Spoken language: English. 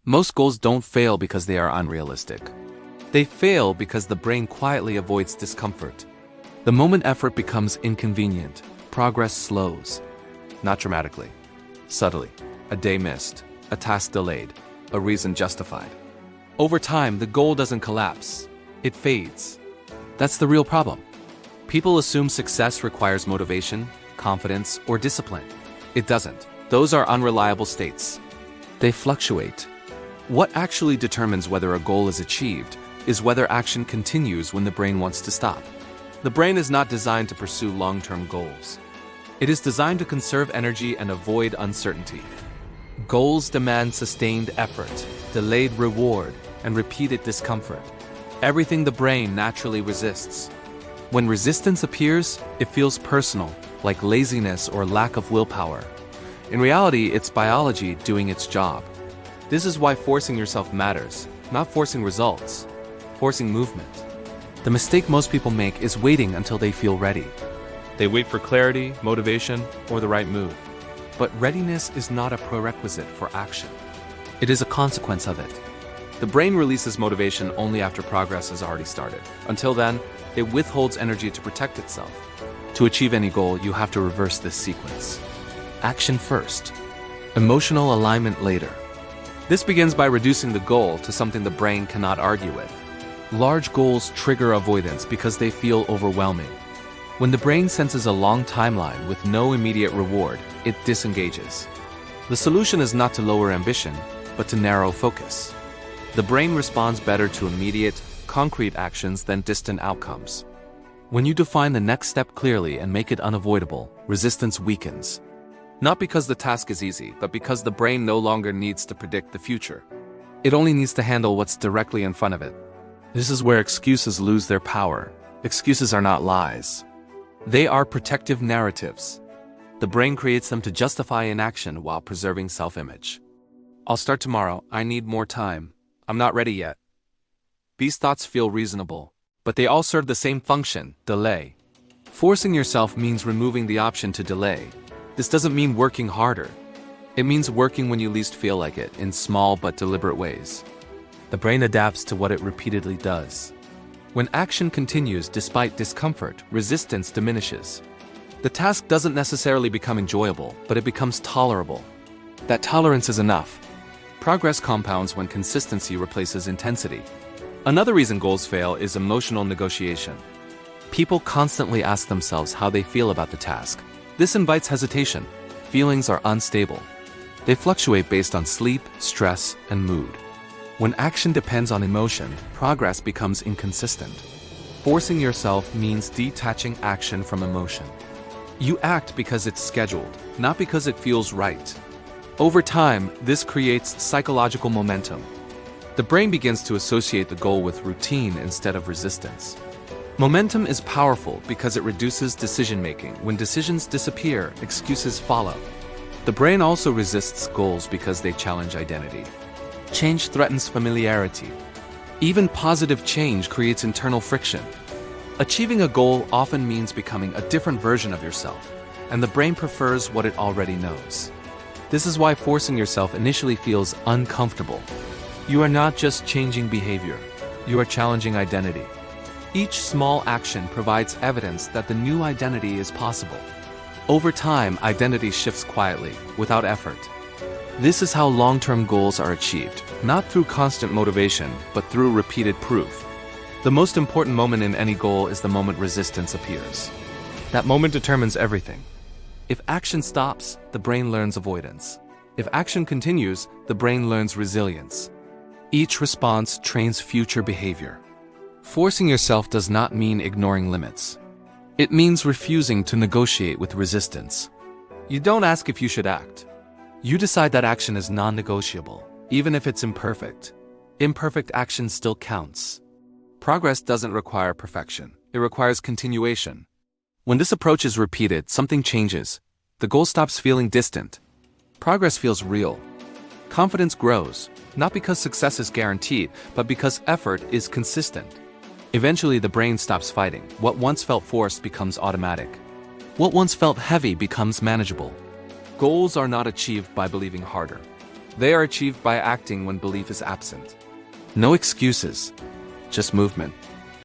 Most goals don't fail because they are unrealistic. They fail because the brain quietly avoids discomfort. The moment effort becomes inconvenient, progress slows. Not dramatically, subtly. A day missed, a task delayed, a reason justified. Over time, the goal doesn't collapse. It fades. That's the real problem. People assume success requires motivation, confidence, or discipline. It doesn't. Those are unreliable states. They fluctuate. What actually determines whether a goal is achieved is whether action continues when the brain wants to stop. The brain is not designed to pursue long-term goals. It is designed to conserve energy and avoid uncertainty. Goals demand sustained effort, delayed reward, and repeated discomfort. Everything the brain naturally resists. When resistance appears, it feels personal, like laziness or lack of willpower. In reality, it's biology doing its job. This is why forcing yourself matters, not forcing results, forcing movement. The mistake most people make is waiting until they feel ready. They wait for clarity, motivation, or the right mood. But readiness is not a prerequisite for action. It is a consequence of it. The brain releases motivation only after progress has already started. Until then, it withholds energy to protect itself. To achieve any goal, you have to reverse this sequence. Action first, emotional alignment later. This begins by reducing the goal to something the brain cannot argue with. Large goals trigger avoidance because they feel overwhelming. When the brain senses a long timeline with no immediate reward, it disengages. The solution is not to lower ambition, but to narrow focus. The brain responds better to immediate, concrete actions than distant outcomes. When you define the next step clearly and make it unavoidable, resistance weakens. Not because the task is easy, but because the brain no longer needs to predict the future. It only needs to handle what's directly in front of it. This is where excuses lose their power. Excuses are not lies. They are protective narratives. The brain creates them to justify inaction while preserving self-image. I'll start tomorrow. I need more time. I'm not ready yet. These thoughts feel reasonable, but they all serve the same function: delay. Forcing yourself means removing the option to delay. This doesn't mean working harder. It means working when you least feel like it, in small but deliberate ways. The brain adapts to what it repeatedly does. When action continues despite discomfort, resistance diminishes. The task doesn't necessarily become enjoyable, but it becomes tolerable. That tolerance is enough. Progress compounds when consistency replaces intensity. Another reason goals fail is emotional negotiation. People constantly ask themselves how they feel about the task. This invites hesitation. Feelings are unstable. They fluctuate based on sleep, stress, and mood. When action depends on emotion, progress becomes inconsistent. Forcing yourself means detaching action from emotion. You act because it's scheduled, not because it feels right. Over time, this creates psychological momentum. The brain begins to associate the goal with routine instead of resistance. Momentum is powerful because it reduces decision-making. When decisions disappear, excuses follow. The brain also resists goals because they challenge identity. Change threatens familiarity. Even positive change creates internal friction. Achieving a goal often means becoming a different version of yourself, and the brain prefers what it already knows. This is why forcing yourself initially feels uncomfortable. You are not just changing behavior, you are challenging identity. Each small action provides evidence that the new identity is possible. Over time, identity shifts quietly, without effort. This is how long-term goals are achieved, not through constant motivation, but through repeated proof. The most important moment in any goal is the moment resistance appears. That moment determines everything. If action stops, the brain learns avoidance. If action continues, the brain learns resilience. Each response trains future behavior. Forcing yourself does not mean ignoring limits. It means refusing to negotiate with resistance. You don't ask if you should act. You decide that action is non-negotiable, even if it's imperfect. Imperfect action still counts. Progress doesn't require perfection. It requires continuation. When this approach is repeated, something changes. The goal stops feeling distant. Progress feels real. Confidence grows, not because success is guaranteed, but because effort is consistent. Eventually, the brain stops fighting. What once felt forced becomes automatic. What once felt heavy becomes manageable. Goals are not achieved by believing harder. They are achieved by acting when belief is absent. No excuses, just movement.